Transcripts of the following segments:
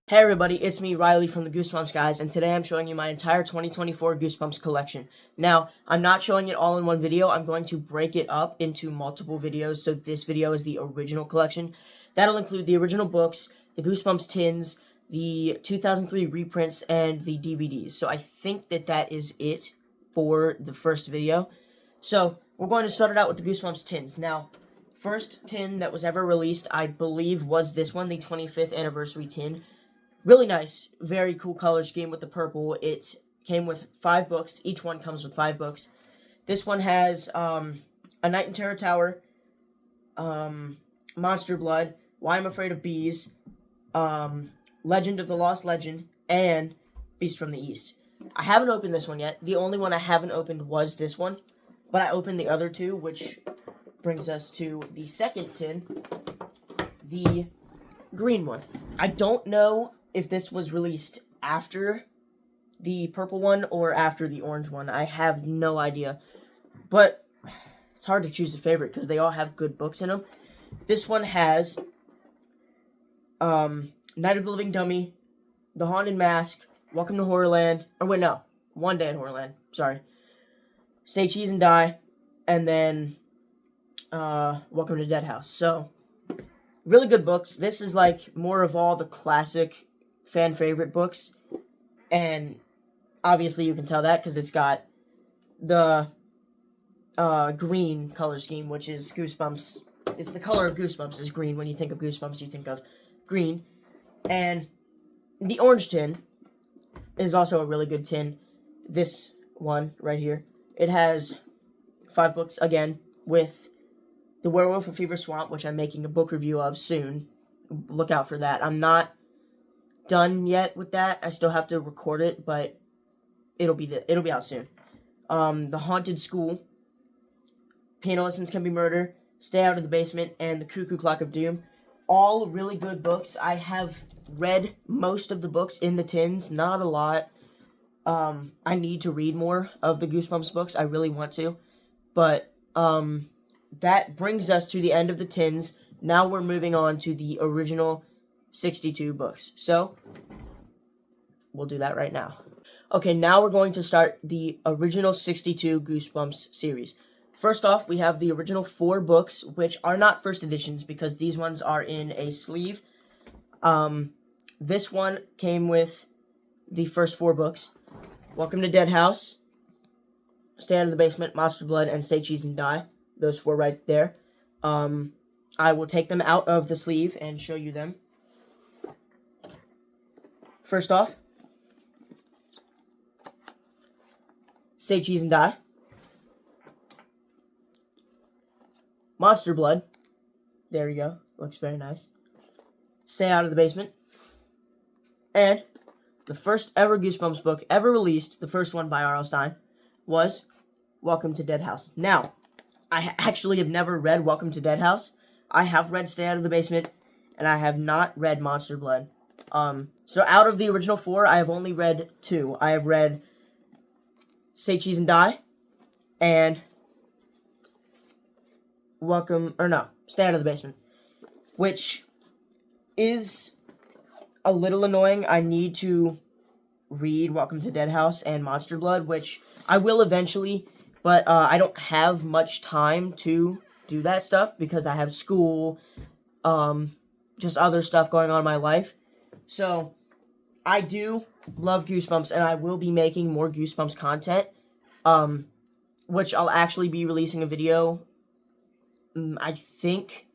Hey everybody, it's me, Riley from the Goosebumps guys, and today I'm showing you my entire 2024 Goosebumps collection. Now, I'm not showing it all in one video. I'm going to break it up into multiple videos, so this video is the original collection. That'll include the original books, the Goosebumps tins, the 2003 reprints, and the DVDs. So I think that is it for the first video. So, we're going to start it out with the Goosebumps tins. Now, first tin that was ever released, I believe, was this one, the 25th anniversary tin. Really nice, very cool color scheme with the purple. It came with 5 books. Each one comes with 5 books. This one has A Night in Terror Tower, Monster Blood, Why I'm Afraid of Bees, Legend of the Lost Legend, and Beast from the East. I haven't opened this one yet. The only one I haven't opened was this one, but I opened the other two, which brings us to the second tin, the green one. I don't know if this was released after the purple one or after the orange one. I have no idea. But it's hard to choose a favorite because they all have good books in them. This one has Night of the Living Dummy, The Haunted Mask, Welcome to Horrorland. Or wait, no. One Day in Horrorland. Sorry. Say Cheese and Die. And then Welcome to Dead House. So, really good books. This is like more of all the classic fan favorite books, and obviously you can tell that because it's got the green color scheme, which is Goosebumps. It's the color of Goosebumps is green. When you think of Goosebumps, you think of green. And the orange tin is also a really good tin. This one right here. It has 5 books again with The Werewolf of Fever Swamp, which I'm making a book review of soon. Look out for that. I'm not done yet with that. I still have to record it, but it'll be out soon. The Haunted School, Piano Lessons Can Be Murder, Stay Out of the Basement, and The Cuckoo Clock of Doom. All really good books. I have read most of the books in the tins, not a lot. I need to read more of the Goosebumps books. I really want to, but that brings us to the end of the tins. Now we're moving on to the original 62 books. So, we'll do that right now. Okay, now we're going to start the original 62 Goosebumps series. First off, we have the original 4 books, which are not first editions because these ones are in a sleeve. This one came with the first 4 books. Welcome to Dead House, Stay Out of the Basement, Monster Blood, and Say Cheese and Die. Those 4 right there. I will take them out of the sleeve and show you them. First off, Say Cheese and Die, Monster Blood, there you go, looks very nice, Stay Out of the Basement, and the first ever Goosebumps book ever released, the first one by R.L. Stine, was Welcome to Dead House. Now, I actually have never read Welcome to Dead House. I have read Stay Out of the Basement, and I have not read Monster Blood. So out of the original 4, I have only read 2. I have read Say Cheese and Die, and Stay Out of the Basement, which is a little annoying. I need to read Welcome to Dead House and Monster Blood, which I will eventually, but I don't have much time to do that stuff because I have school, just other stuff going on in my life. So, I do love Goosebumps, and I will be making more Goosebumps content, which I'll actually be releasing a video, I think,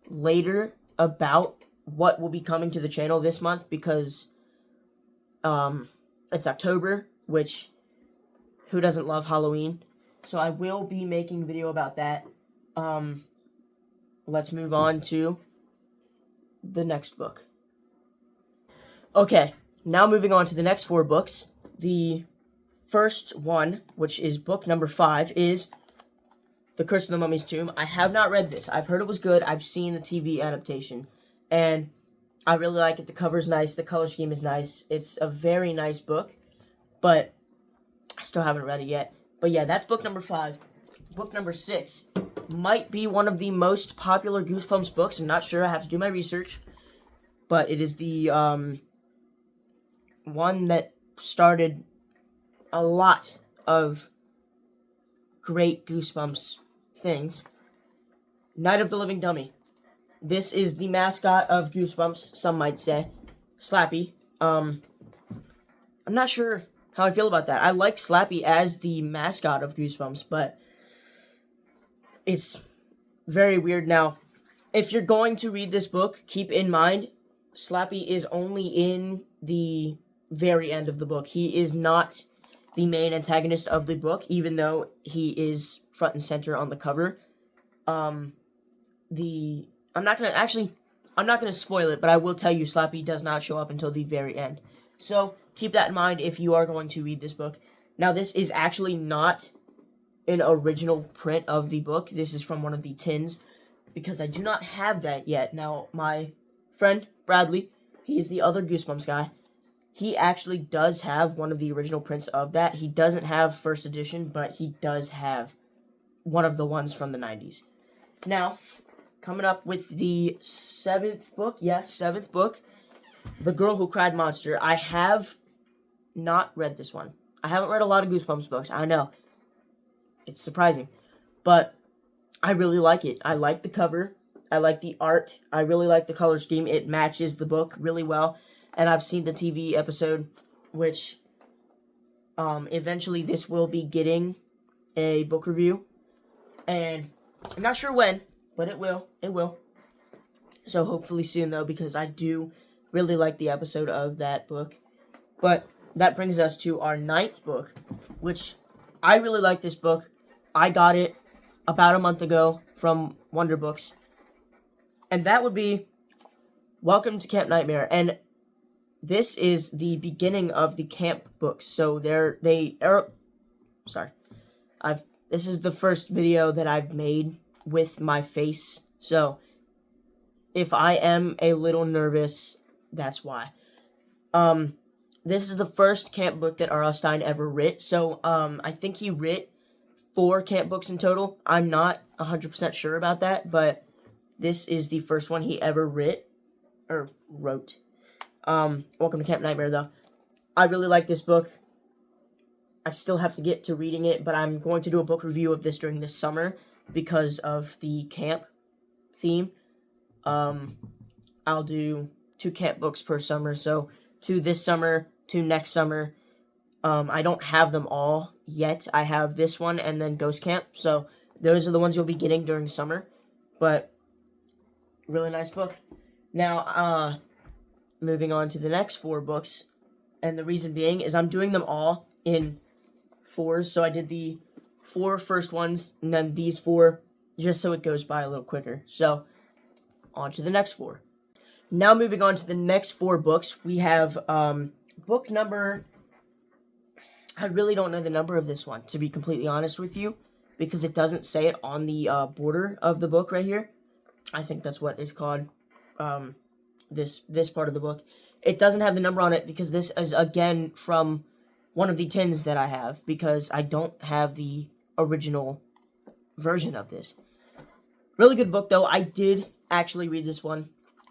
later about what will be coming to the channel this month, because, it's October, which, who doesn't love Halloween? So, I will be making a video about that. Let's move on to the next book. Okay, now moving on to the next 4 books. The first one, which is book number 5, is The Curse of the Mummy's Tomb. I have not read this. I've heard it was good. I've seen the TV adaptation, and I really like it. The cover's nice. The color scheme is nice. It's a very nice book, but I still haven't read it yet. But yeah, that's book number 5. Book number 6 might be one of the most popular Goosebumps books. I'm not sure. I have to do my research. But it is the one that started a lot of great Goosebumps things. Night of the Living Dummy. This is the mascot of Goosebumps, some might say. Slappy. I'm not sure how I feel about that. I like Slappy as the mascot of Goosebumps, but it's very weird. Now, if you're going to read this book, keep in mind, Slappy is only in the very end of the book. He is not the main antagonist of the book, even though he is front and center on the cover. I'm not gonna spoil it, but I will tell you Slappy does not show up until the very end. So keep that in mind if you are going to read this book. Now, this is actually not an original print of the book. This is from one of the tins, because I do not have that yet. Now, my friend Bradley, he's the other Goosebumps guy, he actually does have one of the original prints of that. He doesn't have first edition, but he does have one of the ones from the 90s. Now, coming up with the seventh book, The Girl Who Cried Monster. I have not read this one. I haven't read a lot of Goosebumps books, I know. It's surprising. But I really like it. I like the cover. I like the art. I really like the color scheme. It matches the book really well. And I've seen the TV episode, which eventually this will be getting a book review. And I'm not sure when, but it will. It will. So hopefully soon, though, because I do really like the episode of that book. But that brings us to our 9th book, which I really like this book. I got it about a month ago from Wonder Books. And that would be Welcome to Camp Nightmare. And this is the beginning of the camp books. So this is the first video that I've made with my face. So if I am a little nervous, that's why. This is the first camp book that R.L. Stine ever writ. So I think he writ 4 camp books in total. I'm not 100% sure about that, but this is the first one he ever wrote. Welcome to Camp Nightmare, though. I really like this book. I still have to get to reading it, but I'm going to do a book review of this during this summer because of the camp theme. I'll do 2 camp books per summer, so 2 this summer, 2 next summer. I don't have them all yet. I have this one and then Ghost Camp, so those are the ones you'll be getting during summer. But really nice book. Now, moving on to the next 4 books, and the reason being is I'm doing them all in 4s. So I did the 4 first ones, and then these 4, just so it goes by a little quicker. So, on to the next 4. Now moving on to the next 4 books, we have book number... I really don't know the number of this one, to be completely honest with you, because it doesn't say it on the border of the book right here. I think that's what it's called, this part of the book. It doesn't have the number on it because this is, again, from one of the tins that I have, because I don't have the original version of this. Really good book, though. I did actually read this one.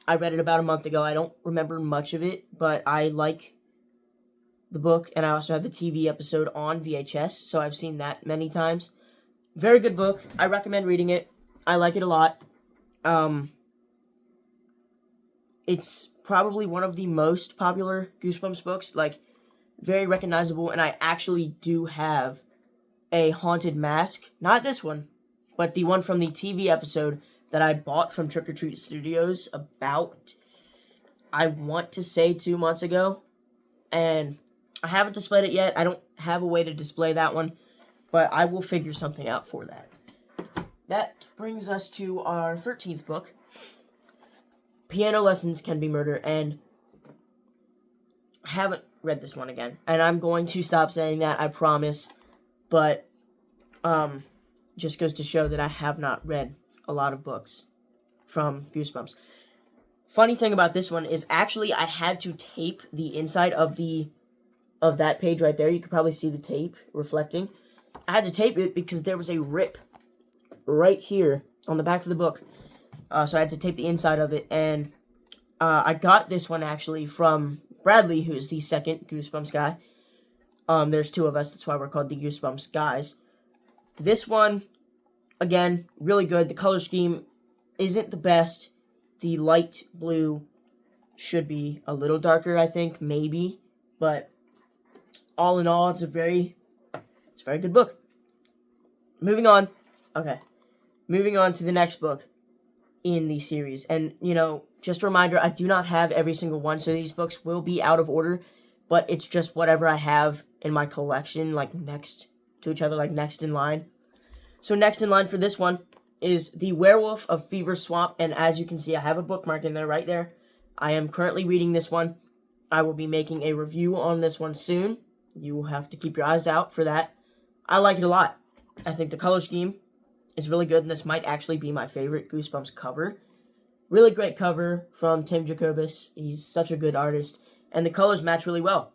I read it about a month ago. I don't remember much of it, but I like the book, and I also have the TV episode on VHS, so I've seen that many times. Very good book. I recommend reading it. I like it a lot. It's probably one of the most popular Goosebumps books, like, very recognizable, and I actually do have a haunted mask. Not this one, but the one from the TV episode that I bought from Trick or Treat Studios about, I want to say 2 months ago, and I haven't displayed it yet. I don't have a way to display that one, but I will figure something out for that. That brings us to our 13th book, Piano Lessons Can Be Murder, and I haven't read this one again, and I'm going to stop saying that, I promise, but just goes to show that I have not read a lot of books from Goosebumps. Funny thing about this one is actually I had to tape the inside of that page right there. You could probably see the tape reflecting. I had to tape it because there was a rip right here on the back of the book. So I had to tape the inside of it, and I got this one actually from Bradley, who's the second Goosebumps guy. There's two of us, that's why we're called the Goosebumps guys. This one, again, really good. The color scheme isn't the best. The light blue should be a little darker, I think, maybe. But all in all, it's a very good book. Moving on. Okay. Moving on to the next book in the series. And, just a reminder, I do not have every single one, so these books will be out of order, but it's just whatever I have in my collection, like next to each other, like next in line. So next in line for this one is The Werewolf of Fever Swamp, and as you can see, I have a bookmark in there right there. I am currently reading this one. I will be making a review on this one soon. You will have to keep your eyes out for that. I like it a lot. I think the color scheme is really good, and this might actually be my favorite Goosebumps cover. Really great cover from Tim Jacobus. He's such a good artist, and the colors match really well.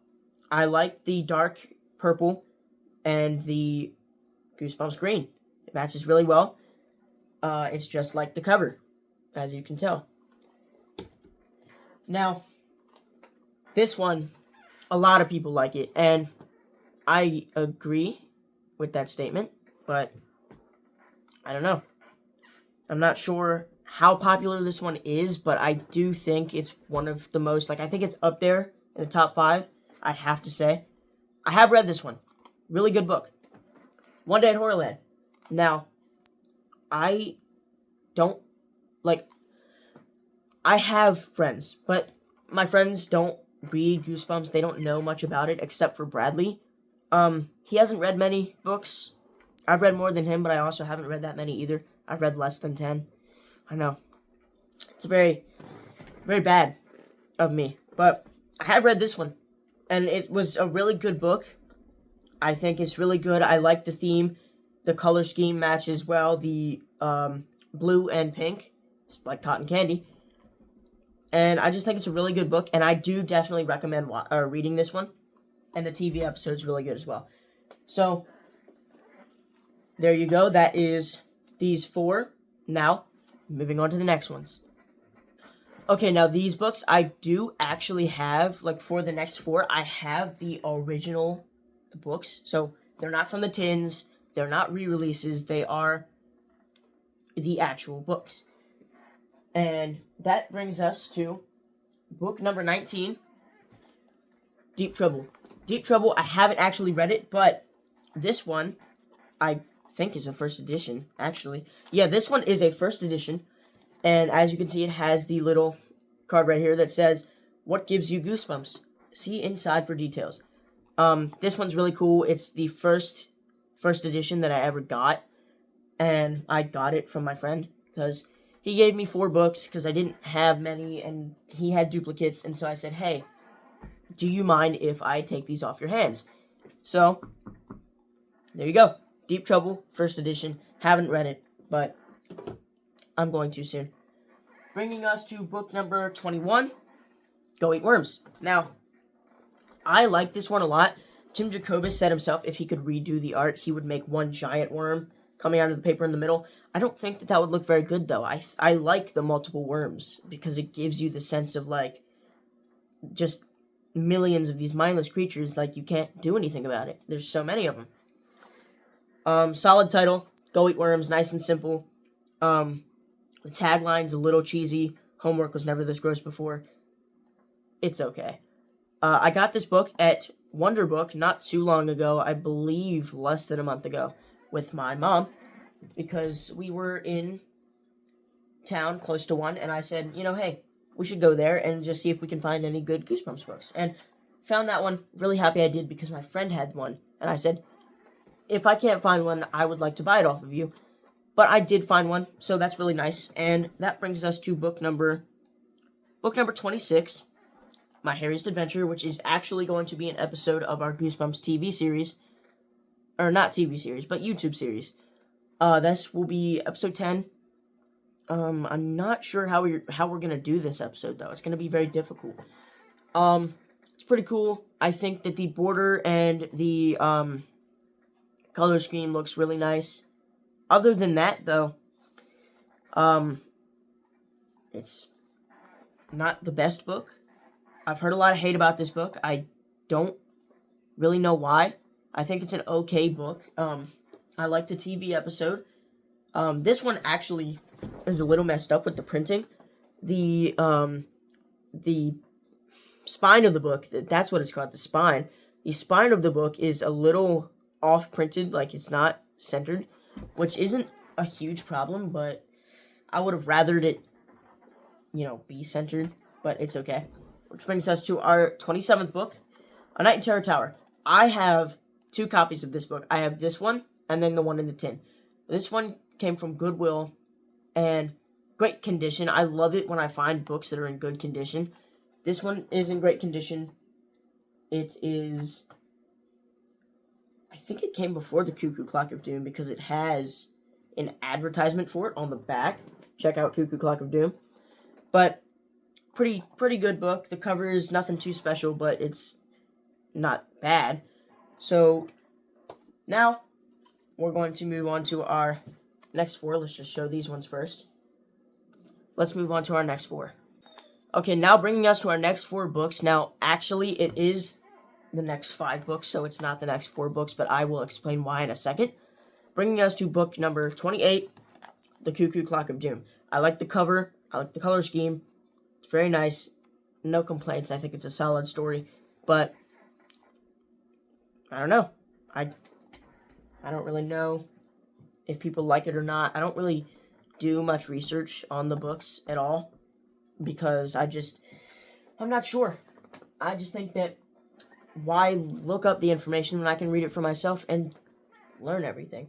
I like the dark purple and the Goosebumps green. It matches really well. It's just like the cover, as you can tell. Now, this one, a lot of people like it, and I agree with that statement, but I don't know. I'm not sure how popular this one is, but I do think it's one of the most, I think it's up there in the top 5, I have to say. I have read this one. Really good book. One Day at Horrorland. Now, I don't, I have friends, but my friends don't read Goosebumps. They don't know much about it, except for Bradley. He hasn't read many books. I've read more than him, but I also haven't read that many either. I've read less than 10. I know. It's very, very bad of me. But I have read this one, and it was a really good book. I think it's really good. I like the theme. The color scheme matches well. The blue and pink. It's like cotton candy. And I just think it's a really good book, and I do definitely recommend reading this one. And the TV episode's really good as well. So, there you go. That is these 4. Now, moving on to the next ones. Okay, now these books I do actually have, for the next 4, I have the original books. So, they're not from the tins, they're not re-releases, they are the actual books. And that brings us to book number 19, Deep Trouble. Deep Trouble, I haven't actually read it, but this one, I think is a first edition, actually. Yeah, this one is a first edition, and as you can see, it has the little card right here that says, "What gives you goosebumps? See inside for details." This one's really cool. It's the first edition that I ever got, and I got it from my friend, because he gave me 4 books, because I didn't have many, and he had duplicates, and so I said, "Hey, do you mind if I take these off your hands?" So, there you go. Deep Trouble, first edition. Haven't read it, but I'm going to soon. Bringing us to book number 21, Go Eat Worms. Now, I like this one a lot. Tim Jacobus said himself if he could redo the art, he would make one giant worm coming out of the paper in the middle. I don't think that would look very good, though. I like the multiple worms, because it gives you the sense of, just millions of these mindless creatures, you can't do anything about it. There's so many of them. Solid title, Go Eat Worms, nice and simple. The tagline's a little cheesy. Homework was never this gross before. It's okay. I got this book at Wonder Book not too long ago, I believe less than a month ago, with my mom, because we were in town close to one, and I said, hey, we should go there and just see if we can find any good Goosebumps books. And found that one. Really happy I did, because my friend had one, and I said, if I can't find one, I would like to buy it off of you. But I did find one, so that's really nice. And that brings us to book number 26, My Hairiest Adventure, which is actually going to be an episode of our Goosebumps TV series. Or not TV series, but YouTube series. This will be episode 10. I'm not sure how we're gonna do this episode, though. It's gonna be very difficult. It's pretty cool. I think that the border and the color scheme looks really nice. Other than that, though, it's not the best book. I've heard a lot of hate about this book. I don't really know why. I think it's an okay book. I like the TV episode. This one actually is a little messed up with the printing. The spine of the book, that's what it's called, the spine. The spine of the book is a little off printed, like it's not centered, which isn't a huge problem, but I would have rathered it, be centered, but it's okay. Which brings us to our 27th book, A Night in Terror Tower. I have 2 copies of this book. I have this one, and then the one in the tin. This one came from Goodwill, and great condition. I love it when I find books that are in good condition. This one is in great condition. It is, I think it came before the Cuckoo Clock of Doom because it has an advertisement for it on the back. Check out Cuckoo Clock of Doom. But pretty good book. The cover is nothing too special, but it's not bad. So now we're going to move on to our next 4. Let's just show these ones first. Let's move on to our next 4. Okay, now bringing us to our next 4 books. Now, actually, it is the next 5 books, so it's not the next 4 books, but I will explain why in a second. Bringing us to book number 28, The Cuckoo Clock of Doom. I like the cover. I like the color scheme. It's very nice. No complaints. I think it's a solid story, but I don't know. I don't really know if people like it or not. I don't really do much research on the books at all because I'm not sure. I just think that why look up the information when I can read it for myself and learn everything.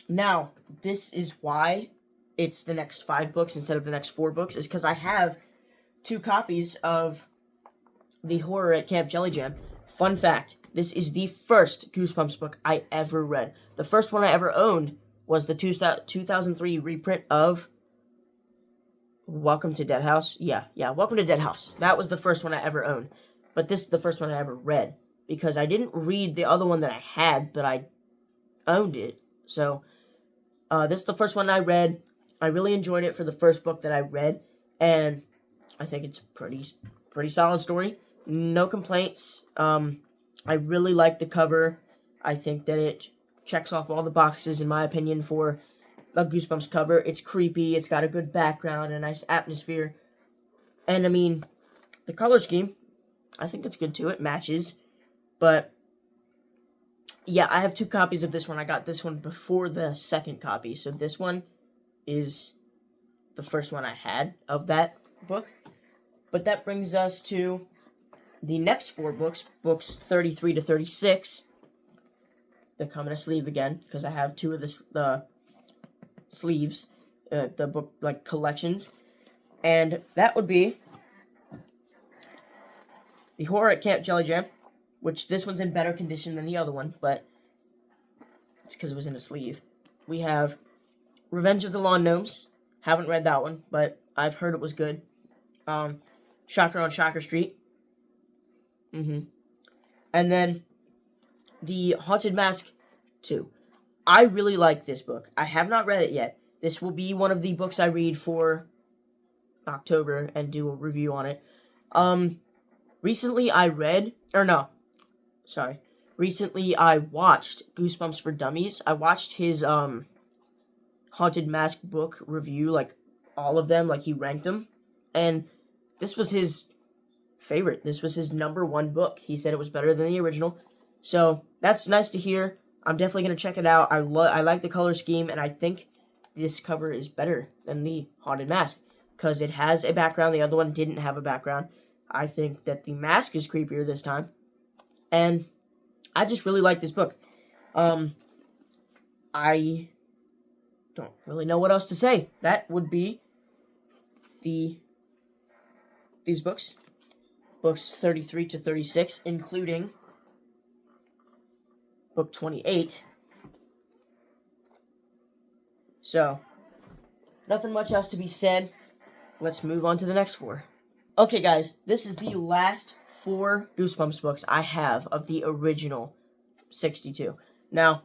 Now, this is why it's the next 5 books instead of the next 4 books, is because I have 2 copies of The Horror at Camp Jelly Jam. Fun fact, this is the first Goosebumps book I ever read. The first one I ever owned was the 2003 reprint of Welcome to Dead House. Yeah, Welcome to Dead House. That was the first one I ever owned. But this is the first one I ever read, because I didn't read the other one that I had, but I owned it. So, this is the first one I read. I really enjoyed it for the first book that I read, and I think it's pretty solid story. No complaints. I really like the cover. I think that it checks off all the boxes, in my opinion, for a Goosebumps cover. It's creepy. It's got a good background, a nice atmosphere. And, I mean, the color scheme, I think it's good too. It matches. But, yeah, I have 2 copies of this one. I got this one before the second copy. So this one is the first one I had of that book. But that brings us to the next 4 books, books 33 to 36. They come in a sleeve again, because I have 2 of the sleeves, the book, like, collections. And that would be The Horror at Camp Jelly Jam, which this one's in better condition than the other one, but it's because it was in a sleeve. We have Revenge of the Lawn Gnomes. Haven't read that one, but I've heard it was good. Shocker on Shocker Street. And then The Haunted Mask 2. I really like this book. I have not read it yet. This will be one of the books I read for October and do a review on it. Recently I watched Goosebumps for Dummies. I watched his Haunted Mask book review, like all of them, like he ranked them, and this was his favorite. This was his number 1 book. He said it was better than the original, so that's nice to hear. I'm definitely gonna check it out. I like the color scheme, and I think this cover is better than the Haunted Mask because it has a background. The other one didn't have a background. I think that the mask is creepier this time, and I just really like this book. I don't really know what else to say. That would be these books 33 to 36, including book 28. So, nothing much else to be said. Let's move on to the next 4. Okay, guys, this is the last 4 Goosebumps books I have of the original 62. Now,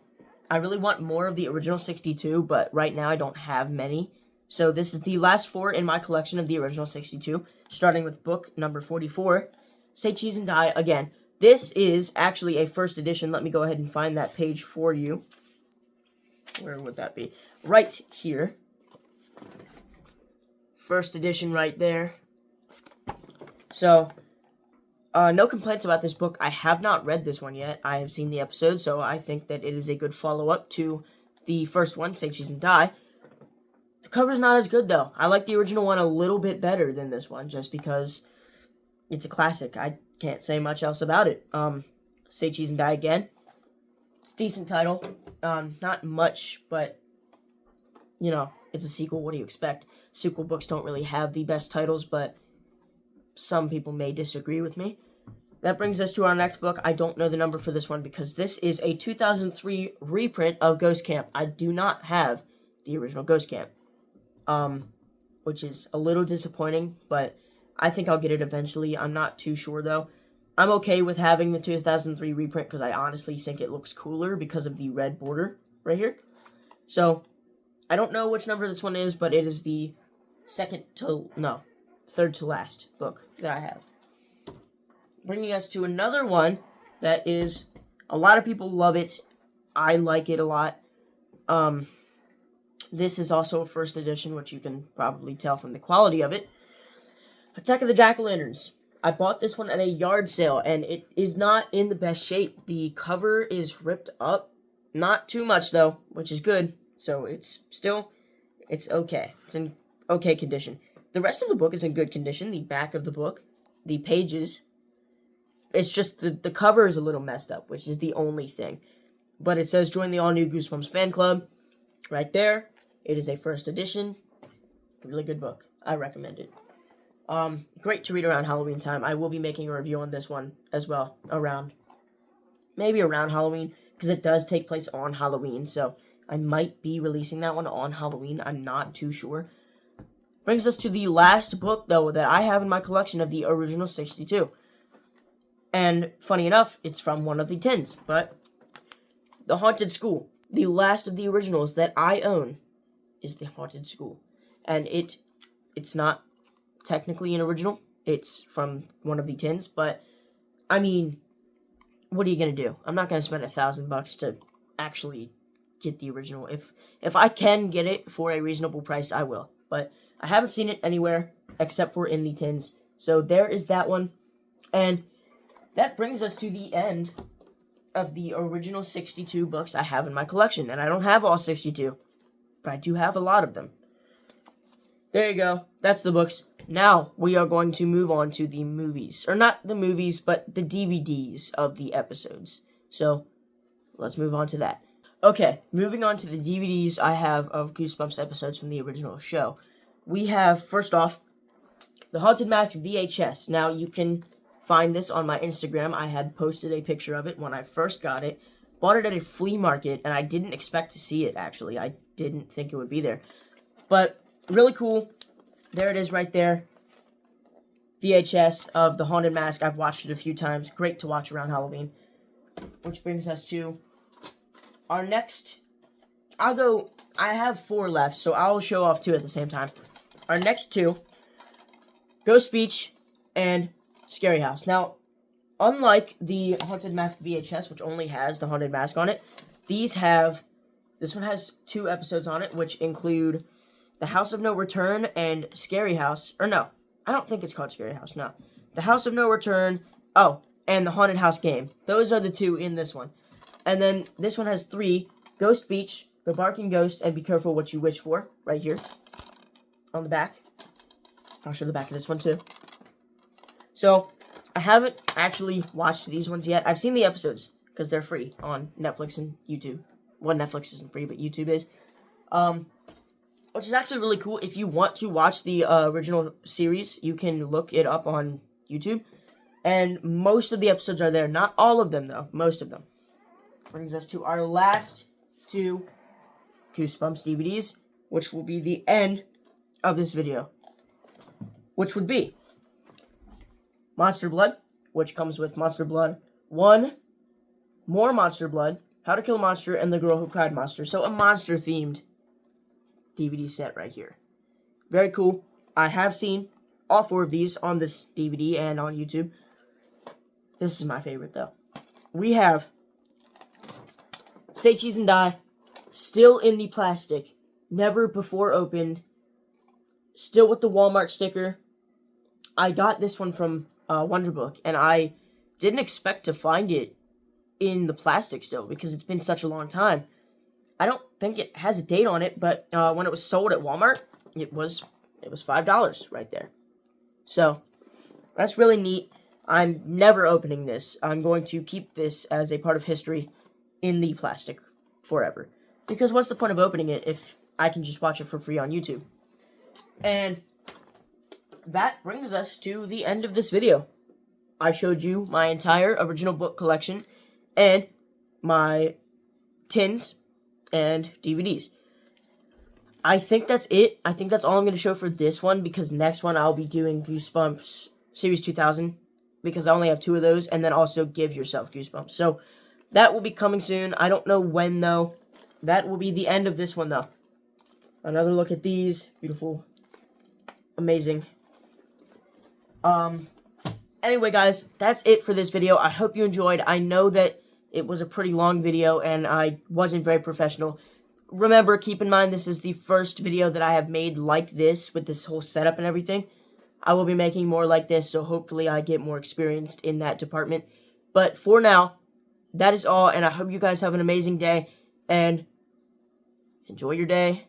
I really want more of the original 62, but right now I don't have many. So this is the last 4 in my collection of the original 62, starting with book number 44, Say Cheese and Die Again. This is actually a first edition. Let me go ahead and find that page for you. Where would that be? Right here. First edition right there. So, no complaints about this book. I have not read this one yet. I have seen the episode, so I think that it is a good follow-up to the first one, Say Cheese and Die. The cover's not as good, though. I like the original one a little bit better than this one, just because it's a classic. I can't say much else about it. Say Cheese and Die Again. It's a decent title. Not much, but, you know, it's a sequel. What do you expect? Sequel books don't really have the best titles, but some people may disagree with me. That brings us to our next book. I don't know the number for this one because this is a 2003 reprint of Ghost Camp. I do not have the original Ghost Camp, which is a little disappointing, but I think I'll get it eventually. I'm not too sure, though. I'm okay with having the 2003 reprint because I honestly think it looks cooler because of the red border right here. So, I don't know which number this one is, but it is the third to last book that I have. Bringing us to another one that is, a lot of people love it. I like it a lot. This is also a first edition, which you can probably tell from the quality of it. Attack of the Jack-o'-lanterns. I bought this one at a yard sale, and it is not in the best shape. The cover is ripped up. Not too much, though, which is good. So it's okay. It's in okay condition. The rest of the book is in good condition. The back of the book, the pages, it's just the cover is a little messed up, which is the only thing. But it says, join the all-new Goosebumps fan club. Right there. It is a first edition. Really good book. I recommend it. Great to read around Halloween time. I will be making a review on this one as well. Maybe around Halloween, because it does take place on Halloween. So I might be releasing that one on Halloween. I'm not too sure. Brings us to the last book, though, that I have in my collection of the original 62. And, funny enough, it's from one of the tins, but The Haunted School. The last of the originals that I own is The Haunted School. And it's not technically an original. It's from one of the tins, but, I mean, what are you going to do? I'm not going to spend $1,000 to actually get the original. If I can get it for a reasonable price, I will. But I haven't seen it anywhere except for in the tins. So there is that one. And that brings us to the end of the original 62 books I have in my collection. And I don't have all 62, but I do have a lot of them. There you go. That's the books. Now we are going to move on to the movies. Or not the movies, but the DVDs of the episodes. So let's move on to that. Okay, moving on to the DVDs I have of Goosebumps episodes from the original show. We have, first off, the Haunted Mask VHS. Now, you can find this on my Instagram. I had posted a picture of it when I first got it. Bought it at a flea market, and I didn't expect to see it, actually. I didn't think it would be there. But, really cool. There it is right there. VHS of the Haunted Mask. I've watched it a few times. Great to watch around Halloween. Which brings us to our next. I have 4 left, so I'll show off 2 at the same time. Our next 2, Ghost Beach and Scary House. Now, unlike the Haunted Mask VHS, which only has the Haunted Mask on it, this one has 2 episodes on it, which include The House of No Return and Scary House. Or no, I don't think it's called Scary House, no. The House of No Return, and the Haunted House Game. Those are the 2 in this one. And then this one has 3, Ghost Beach, The Barking Ghost, and Be Careful What You Wish For, right here on the back. I'll show the back of this one too. So, I haven't actually watched these ones yet. I've seen the episodes, because they're free on Netflix and YouTube. Well, Netflix isn't free, but YouTube is. Which is actually really cool. If you want to watch the original series, you can look it up on YouTube. And most of the episodes are there. Not all of them, though. Most of them. Brings us to our last 2 Goosebumps DVDs, which will be the end of this video. Which would be Monster Blood, which comes with Monster Blood 1, More Monster Blood, How to Kill a Monster, and The Girl Who Cried Monster. So a monster-themed DVD set right here. Very cool. I have seen all 4 of these on this DVD and on YouTube. This is my favorite, though. We have Say Cheese and Die, still in the plastic, never before opened, still with the Walmart sticker. I got this one from Wonderbook, and I didn't expect to find it in the plastic still, because it's been such a long time. I don't think it has a date on it, but when it was sold at Walmart, it was $5 right there. So, that's really neat. I'm never opening this. I'm going to keep this as a part of history in the plastic forever. Because what's the point of opening it if I can just watch it for free on YouTube? And that brings us to the end of this video. I showed you my entire original book collection and my tins and DVDs. I think that's it. I think that's all I'm going to show for this one, because next one I'll be doing Goosebumps Series 2000, because I only have 2 of those, and then also Give Yourself Goosebumps. So that will be coming soon. I don't know when, though. That will be the end of this one, though. Another look at these. Beautiful. Amazing. Anyway, guys, that's it for this video. I hope you enjoyed. I know that it was a pretty long video, and I wasn't very professional. Remember, keep in mind, this is the first video that I have made like this, with this whole setup and everything. I will be making more like this, so hopefully I get more experienced in that department. But for now, that is all, and I hope you guys have an amazing day, and enjoy your day.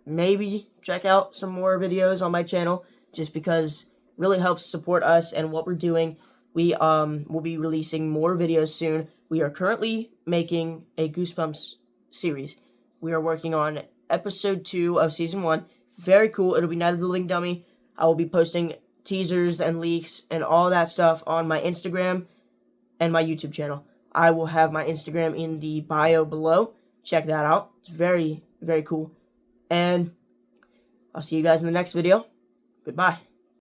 Maybe check out some more videos on my channel, just because it really helps support us and what we're doing. We will be releasing more videos soon. We are currently making a Goosebumps series. We are working on episode 2 of season 1. Very cool. It'll be Night of the Living Dummy. I will be posting teasers and leaks and all that stuff on my Instagram and my YouTube channel. I will have my Instagram in the bio below. Check that out. It's very, very cool. And I'll see you guys in the next video. Goodbye.